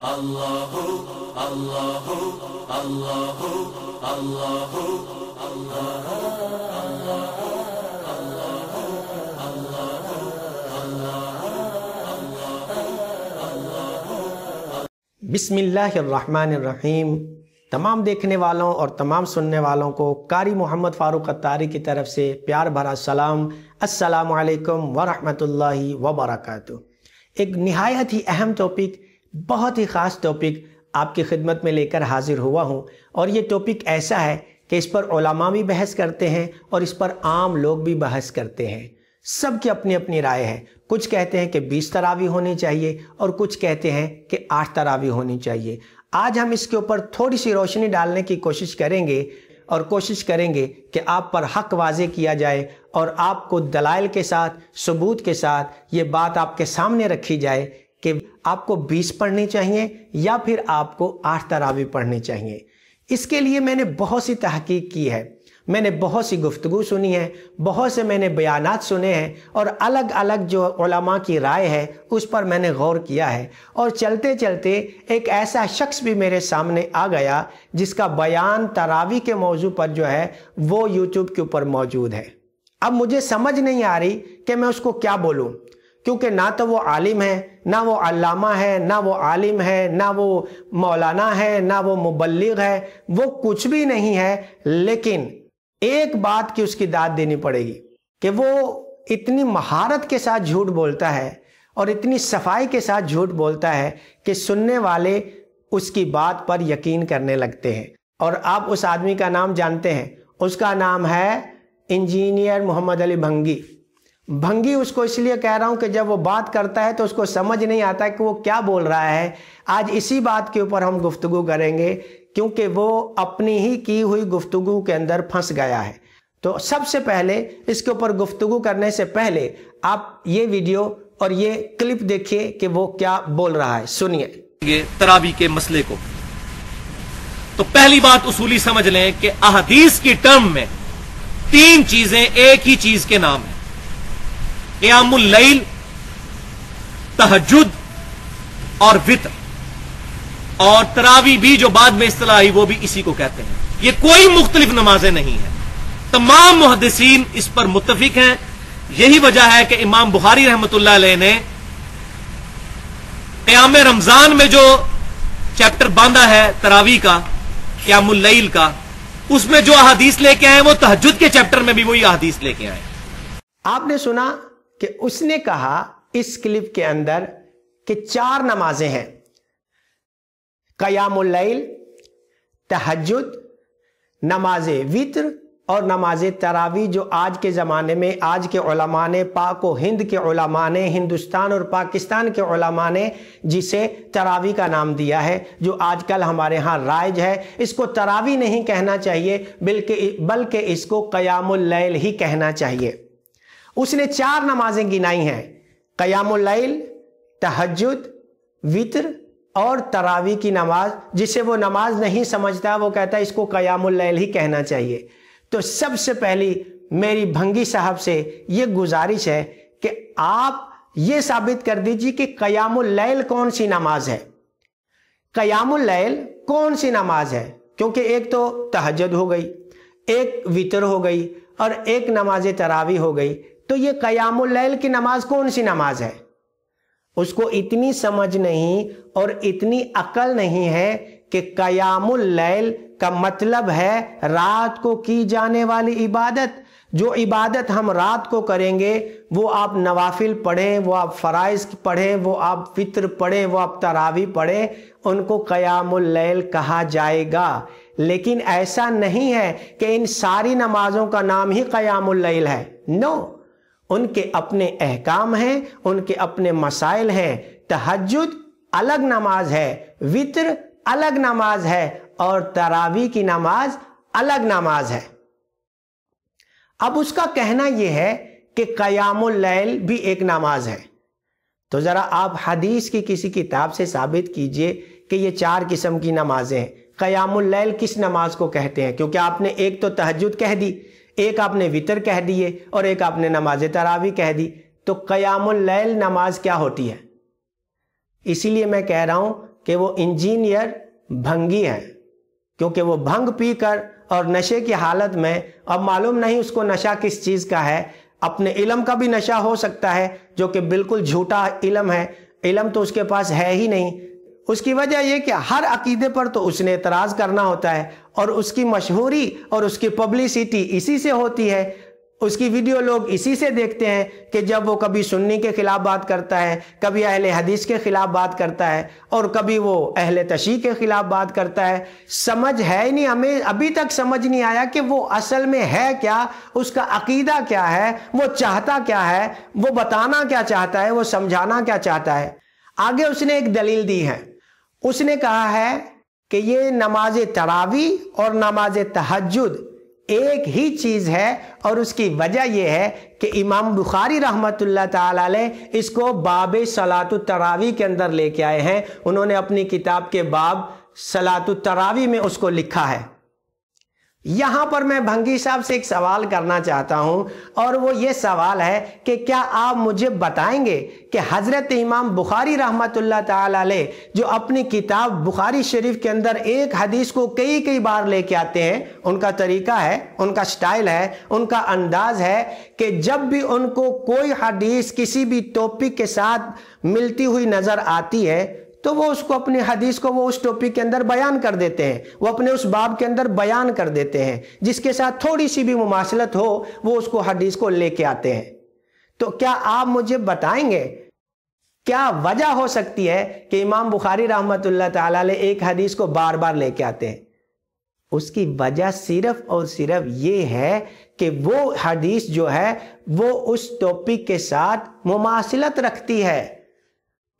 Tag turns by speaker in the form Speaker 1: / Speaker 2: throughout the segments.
Speaker 1: اللہ اللہ اللہ اللہ
Speaker 2: بسم اللہ الرحمن الرحیم۔ تمام دیکھنے والوں اور تمام سننے والوں کو قاری محمد فاروق اتاری کی طرف سے پیار بھرا سلام۔ السلام علیکم ورحمۃ اللہ وبرکاتہ۔ ایک نہایت ہی اہم ٹاپک، بہت ہی خاص ٹاپک آپ کی خدمت میں لے کر حاضر ہوا ہوں، اور یہ ٹاپک ایسا ہے کہ اس پر علماء بھی بحث کرتے ہیں اور اس پر عام لوگ بھی بحث کرتے ہیں۔ سب کی اپنی اپنی رائے ہے۔ کچھ کہتے ہیں کہ 20 تراویح ہونی چاہیے اور کچھ کہتے ہیں کہ 8 تراویح ہونی چاہیے۔ آج ہم اس کے اوپر تھوڑی سی روشنی ڈالنے کی کوشش کریں گے اور کوشش کریں گے کہ آپ پر حق واضح کیا جائے اور آپ کو دلائل کے ساتھ، ثبوت کے ساتھ یہ بات آپ کے سامنے رکھی جائے کہ آپ کو 20 پڑھنی چاہیے یا پھر آپ کو 8 تراویح پڑھنی چاہیے۔ اس کے لیے میں نے بہت سی تحقیق کی ہے، میں نے بہت سی گفتگو سنی ہے، بہت سے میں نے بیانات سنے ہیں، اور الگ الگ جو علماء کی رائے ہے اس پر میں نے غور کیا ہے۔ اور چلتے چلتے ایک ایسا شخص بھی میرے سامنے آ گیا جس کا بیان تراویح کے موضوع پر جو ہے وہ یوٹیوب کے اوپر موجود ہے۔ اب مجھے سمجھ نہیں آ رہی کہ میں اس کو کیا بولوں، کیونکہ نہ تو وہ عالم ہے، نہ وہ علامہ ہے، نہ وہ عالم ہے، نہ وہ مولانا ہے، نہ وہ مبلغ ہے، وہ کچھ بھی نہیں ہے۔ لیکن ایک بات کی اس کی داد دینی پڑے گی کہ وہ اتنی مہارت کے ساتھ جھوٹ بولتا ہے اور اتنی صفائی کے ساتھ جھوٹ بولتا ہے کہ سننے والے اس کی بات پر یقین کرنے لگتے ہیں۔ اور آپ اس آدمی کا نام جانتے ہیں، اس کا نام ہے انجینئر محمد علی بھنگی۔ بھنگی اس کو اس لیے کہہ رہا ہوں کہ جب وہ بات کرتا ہے تو اس کو سمجھ نہیں آتا کہ وہ کیا بول رہا ہے۔ آج اسی بات کے اوپر ہم گفتگو کریں گے، کیونکہ وہ اپنی ہی کی ہوئی گفتگو کے اندر پھنس گیا ہے۔ تو سب سے پہلے اس کے اوپر گفتگو کرنے سے پہلے آپ یہ ویڈیو اور یہ کلپ دیکھیے کہ وہ کیا بول رہا ہے، سنیے۔
Speaker 3: تراویح کے مسئلے کو تو پہلی بات اصولی سمجھ لیں کہ احادیث کی ٹرم میں 3 چیزیں ایک ہی چیز کے نام ہیں: قیام اللیل، تہجد اور وطر۔ اور تراویح بھی جو بعد میں اصطلاح آئی وہ بھی اسی کو کہتے ہیں۔ یہ کوئی مختلف نمازیں نہیں ہیں، تمام محدثین اس پر متفق ہیں۔ یہی وجہ ہے کہ امام بخاری رحمۃ اللہ علیہ نے قیام رمضان میں جو چیپٹر باندھا ہے تراویح کا، قیام اللیل کا، اس میں جو احادیث لے کے آئے وہ تہجد کے چیپٹر میں بھی وہی احادیث لے کے آئے۔
Speaker 2: آپ نے سنا کہ اس نے کہا اس کلپ کے اندر کہ 4 نمازیں ہیں: قیام اللیل، تہجد، نماز وتر اور نماز تراویح، جو آج کے زمانے میں آج کے علماء نے، پاک و ہند کے علماء نے، ہندوستان اور پاکستان کے علماء نے جسے تراویح کا نام دیا ہے، جو آج کل ہمارے ہاں رائج ہے۔ اس کو تراویح نہیں کہنا چاہیے بلکہ اس کو قیام اللیل ہی کہنا چاہیے۔ اس نے 4 نمازیں گنائی ہیں: قیام اللیل، تہجد، وتر اور تراویح کی نماز۔ جسے وہ نماز نہیں سمجھتا وہ کہتا ہے اس کو قیام اللیل ہی کہنا چاہیے۔ تو سب سے پہلی میری بھنگی صاحب سے یہ گزارش ہے کہ آپ یہ ثابت کر دیجئے کہ قیام اللیل کون سی نماز ہے۔ قیام اللیل کون سی نماز ہے؟ کیونکہ ایک تو تہجد ہو گئی، ایک وتر ہو گئی اور ایک نماز تراویح ہو گئی۔ تو یہ قیام اللیل کی نماز کون سی نماز ہے؟ اس کو اتنی سمجھ نہیں اور اتنی عقل نہیں ہے کہ قیام اللیل کا مطلب ہے رات کو کی جانے والی عبادت۔ جو عبادت ہم رات کو کریں گے وہ آپ نوافل پڑھیں، وہ آپ فرائض پڑھیں، وہ آپ وتر پڑھیں، وہ آپ تراویح پڑھیں، ان کو قیام اللیل کہا جائے گا۔ لیکن ایسا نہیں ہے کہ ان ساری نمازوں کا نام ہی قیام اللیل ہے۔ نو، ان کے اپنے احکام ہیں، ان کے اپنے مسائل ہیں۔ تہجد الگ نماز ہے، وتر الگ نماز ہے اور تراویح کی نماز الگ نماز ہے۔ اب اس کا کہنا یہ ہے کہ قیام اللیل بھی ایک نماز ہے۔ تو ذرا آپ حدیث کی کسی کتاب سے ثابت کیجئے کہ یہ 4 قسم کی نمازیں ہیں۔ قیام اللیل کس نماز کو کہتے ہیں؟ کیونکہ آپ نے ایک تو تہجد کہہ دی، ایک آپ نے وتر کہہ دیے اور ایک آپ نے نماز تراویح کہہ دی۔ تو قیام اللیل نماز کیا ہوتی ہے؟ اسی لیے میں کہہ رہا ہوں کہ وہ انجینئر بھنگی ہیں، کیونکہ وہ بھنگ پی کر اور نشے کی حالت میں، اب معلوم نہیں اس کو نشہ کس چیز کا ہے، اپنے علم کا بھی نشہ ہو سکتا ہے جو کہ بالکل جھوٹا علم ہے، علم تو اس کے پاس ہے ہی نہیں۔ اس کی وجہ یہ کہ ہر عقیدے پر تو اس نے اعتراض کرنا ہوتا ہے، اور اس کی مشہوری اور اس کی پبلسٹی اسی سے ہوتی ہے، اس کی ویڈیو لوگ اسی سے دیکھتے ہیں کہ جب وہ کبھی سنی کے خلاف بات کرتا ہے، کبھی اہل حدیث کے خلاف بات کرتا ہے، اور کبھی وہ اہل تشیع کے خلاف بات کرتا ہے۔ سمجھ ہے ہی نہیں، ہمیں ابھی تک سمجھ نہیں آیا کہ وہ اصل میں ہے کیا، اس کا عقیدہ کیا ہے، وہ چاہتا کیا ہے، وہ بتانا کیا چاہتا ہے، وہ سمجھانا کیا چاہتا ہے۔ آگے اس نے ایک دلیل دی ہے، اس نے کہا ہے کہ یہ نماز تراویح اور نماز تہجد ایک ہی چیز ہے، اور اس کی وجہ یہ ہے کہ امام بخاری رحمت اللہ تعالی علیہ اس کو باب صلاۃ التراویح کے اندر لے کے آئے ہیں۔ انہوں نے اپنی کتاب کے باب صلاۃ التراویح میں اس کو لکھا ہے۔ یہاں پر میں بھنگی صاحب سے ایک سوال کرنا چاہتا ہوں، اور وہ یہ سوال ہے کہ کیا آپ مجھے بتائیں گے کہ حضرت امام بخاری رحمت اللہ تعالی علیہ جو اپنی کتاب بخاری شریف کے اندر ایک حدیث کو کئی بار لے کے آتے ہیں، ان کا طریقہ ہے، ان کا سٹائل ہے، ان کا انداز ہے کہ جب بھی ان کو کوئی حدیث کسی بھی ٹاپک کے ساتھ ملتی ہوئی نظر آتی ہے تو وہ اس کو اپنی حدیث کو وہ اس ٹاپک کے اندر بیان کر دیتے ہیں، وہ اپنے اس باب کے اندر بیان کر دیتے ہیں، جس کے ساتھ تھوڑی سی بھی مماثلت ہو وہ اس کو حدیث کو لے کے آتے ہیں۔ تو کیا آپ مجھے بتائیں گے کیا وجہ ہو سکتی ہے کہ امام بخاری رحمت اللہ تعالی علیہ ایک حدیث کو بار بار لے کے آتے ہیں؟ اس کی وجہ صرف اور صرف یہ ہے کہ وہ حدیث جو ہے وہ اس ٹاپک کے ساتھ مماثلت رکھتی ہے۔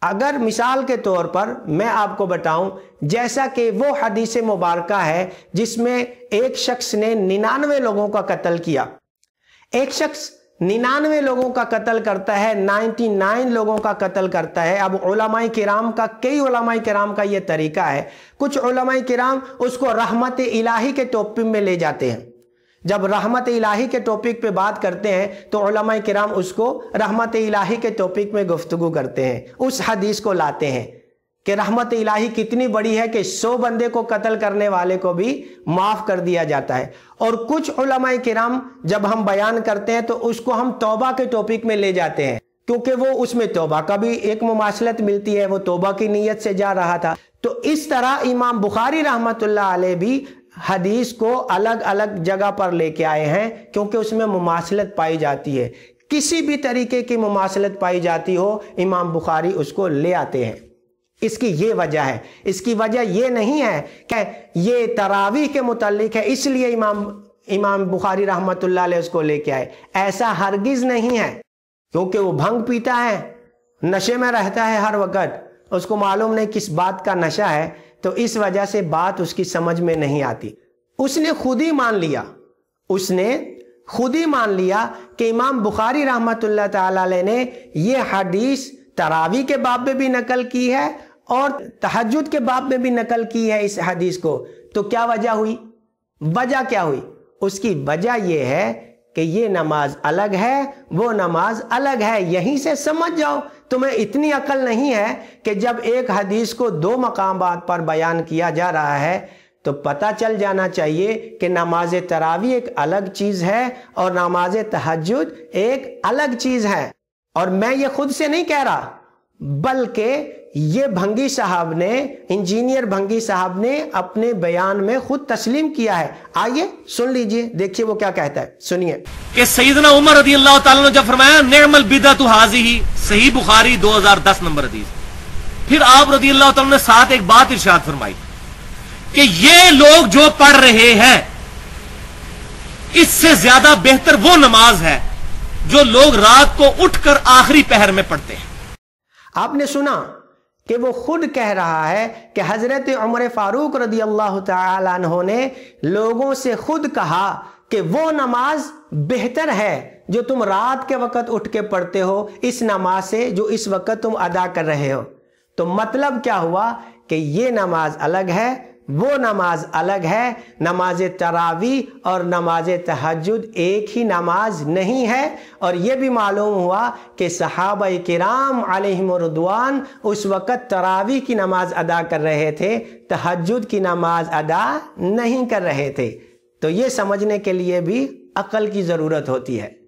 Speaker 2: اگر مثال کے طور پر میں آپ کو بتاؤں، جیسا کہ وہ حدیث مبارکہ ہے جس میں ایک شخص نے 99 لوگوں کا قتل کیا، ایک شخص 99 لوگوں کا قتل کرتا ہے، 99 لوگوں کا قتل کرتا ہے۔ اب علماء کرام کا، کئی علماء کرام کا یہ طریقہ ہے، کچھ علماء کرام اس کو رحمت الہی کے ٹاپک میں لے جاتے ہیں۔ جب رحمت الہی کے ٹاپک پہ بات کرتے ہیں تو علماء کرام اس کو رحمت الہی کے ٹاپک میں گفتگو کرتے ہیں، اس حدیث کو لاتے ہیں کہ رحمت الہی کتنی بڑی ہے کہ 100 بندے کو قتل کرنے والے کو بھی معاف کر دیا جاتا ہے۔ اور کچھ علماء کرام جب ہم بیان کرتے ہیں تو اس کو ہم توبہ کے ٹاپک میں لے جاتے ہیں، کیونکہ وہ اس میں توبہ کا بھی ایک مماثلت ملتی ہے، وہ توبہ کی نیت سے جا رہا تھا۔ تو اس طرح امام بخاری رحمت اللہ علیہ بھی حدیث کو الگ الگ جگہ پر لے کے آئے ہیں، کیونکہ اس میں مماثلت پائی جاتی ہے، کسی بھی طریقے کی مماثلت پائی جاتی ہو امام بخاری اس کو لے آتے ہیں۔ اس کی یہ وجہ ہے، اس کی وجہ یہ نہیں ہے کہ یہ تراویح کے متعلق ہے اس لیے امام بخاری رحمت اللہ علیہ اس کو لے کے آئے، ایسا ہرگز نہیں ہے، کیونکہ وہ بھنگ پیتا ہے، نشے میں رہتا ہے ہر وقت، اس کو معلوم نہیں کس بات کا نشہ ہے، تو اس وجہ سے بات اس کی سمجھ میں نہیں آتی۔ اس نے خود ہی مان لیا کہ امام بخاری رحمت اللہ تعالی علیہ نے یہ حدیث تراویح کے باب میں بھی نقل کی ہے اور تہجد کے باب میں بھی نقل کی ہے اس حدیث کو۔ تو کیا وجہ ہوئی؟ وجہ کیا ہوئی؟ اس کی وجہ یہ ہے کہ یہ نماز الگ ہے، وہ نماز الگ ہے، یہیں سے سمجھ جاؤ۔ تمہیں اتنی عقل نہیں ہے کہ جب ایک حدیث کو 2 مقامات پر بیان کیا جا رہا ہے تو پتہ چل جانا چاہیے کہ نماز تراویح ایک الگ چیز ہے اور نماز تہجد ایک الگ چیز ہے۔ اور میں یہ خود سے نہیں کہہ رہا، بلکہ یہ بھنگی صاحب نے، انجینئر بھنگی صاحب نے اپنے بیان میں خود تسلیم کیا ہے۔ آئیے سن لیجئے، دیکھیے وہ کیا کہتا ہے، سنیے۔
Speaker 3: کہ سیدنا عمر رضی اللہ تعالیٰ نے جب فرمایا نعم البدعۃ ھذہ، صحیح بخاری 2010 نمبر حدیث، پھر آپ رضی اللہ تعالیٰ نے ساتھ ایک بات ارشاد فرمائی کہ یہ لوگ جو پڑھ رہے ہیں اس سے زیادہ بہتر وہ نماز ہے جو لوگ رات کو اٹھ کر آخری پہر میں پڑھتے ہیں۔
Speaker 2: آپ نے سنا کہ وہ خود کہہ رہا ہے کہ حضرت عمر فاروق رضی اللہ تعالی عنہ نے لوگوں سے خود کہا کہ وہ نماز بہتر ہے جو تم رات کے وقت اٹھ کے پڑھتے ہو اس نماز سے جو اس وقت تم ادا کر رہے ہو۔ تو مطلب کیا ہوا کہ یہ نماز الگ ہے، وہ نماز الگ ہے. نماز تراویح اور نماز تہجد ایک ہی نماز نہیں ہے. اور یہ بھی معلوم ہوا کہ صحابہ کرام علیہم رضوان اس وقت تراویح کی نماز ادا کر رہے تھے, تہجد کی نماز ادا نہیں کر رہے تھے. تو یہ سمجھنے کے لیے بھی عقل کی ضرورت ہوتی ہے.